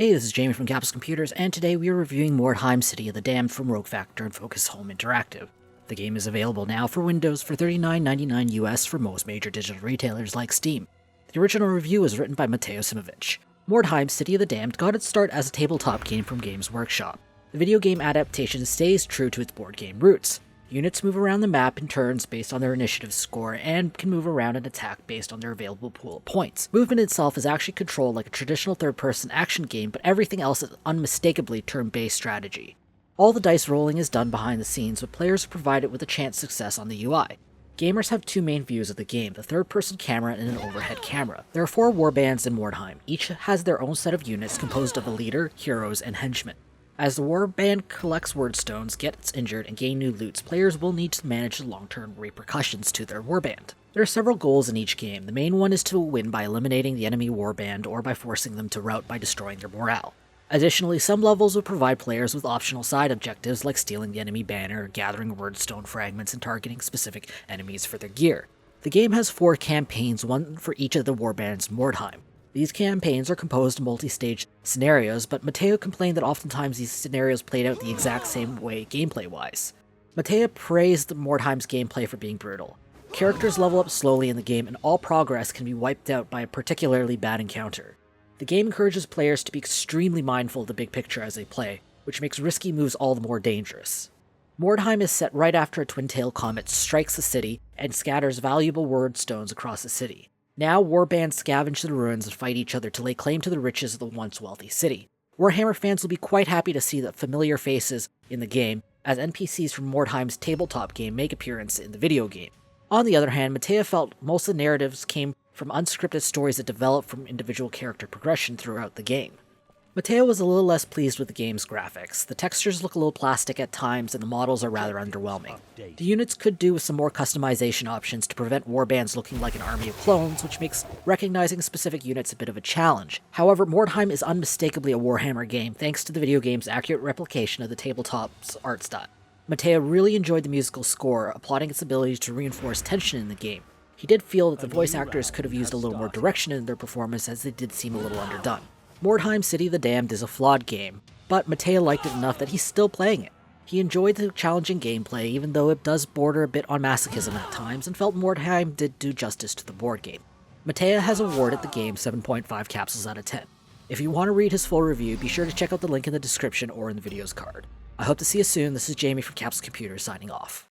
Hey, this is Jamie from Capsule Computers, and today we are reviewing Mordheim City of the Damned from Rogue Factor and Focus Home Interactive. The game is available now for Windows for $39.99 US for most major digital retailers like Steam. The original review was written by Mateja Simovic. Mordheim City of the Damned got its start as a tabletop game from Games Workshop. The video game adaptation stays true to its board game roots. Units move around the map in turns based on their initiative score and can move around and attack based on their available pool of points. Movement itself is actually controlled like a traditional third-person action game, but everything else is unmistakably turn-based strategy. All the dice rolling is done behind the scenes, with players provided with a chance success on the UI. Gamers have two main views of the game, the third-person camera and an overhead camera. There are 4 warbands in Mordheim. Each has their own set of units composed of a leader, heroes, and henchmen. As the warband collects wordstones, gets injured, and gain new loots, players will need to manage the long-term repercussions to their warband. There are several goals in each game. The main one is to win by eliminating the enemy warband or by forcing them to rout by destroying their morale. Additionally, some levels will provide players with optional side objectives like stealing the enemy banner, gathering wordstone fragments, and targeting specific enemies for their gear. The game has 4 campaigns, one for each of the warbands in Mordheim. These campaigns are composed of multi-stage scenarios, but Mateja complained that oftentimes these scenarios played out the exact same way gameplay-wise. Mateja praised Mordheim's gameplay for being brutal. Characters level up slowly in the game, and all progress can be wiped out by a particularly bad encounter. The game encourages players to be extremely mindful of the big picture as they play, which makes risky moves all the more dangerous. Mordheim is set right after a twin-tail comet strikes the city and scatters valuable wordstones across the city. Now, warbands scavenge the ruins and fight each other to lay claim to the riches of the once wealthy city. Warhammer fans will be quite happy to see the familiar faces in the game, as NPCs from Mordheim's tabletop game make appearance in the video game. On the other hand, Mateja felt most of the narratives came from unscripted stories that develop from individual character progression throughout the game. Mateja was a little less pleased with the game's graphics. The textures look a little plastic at times, and the models are rather underwhelming. The units could do with some more customization options to prevent warbands looking like an army of clones, which makes recognizing specific units a bit of a challenge. However, Mordheim is unmistakably a Warhammer game thanks to the video game's accurate replication of the tabletop's art style. Mateja really enjoyed the musical score, applauding its ability to reinforce tension in the game. He did feel that the voice actors could have used a little more direction in their performance, as they did seem a little underdone. Mordheim City of the Damned is a flawed game, but Mateja liked it enough that he's still playing it. He enjoyed the challenging gameplay, even though it does border a bit on masochism at times, and felt Mordheim did do justice to the board game. Mateja has awarded the game 7.5 capsules out of 10. If you want to read his full review, be sure to check out the link in the description or in the video's card. I hope to see you soon. This is Jamie from Capsule Computers signing off.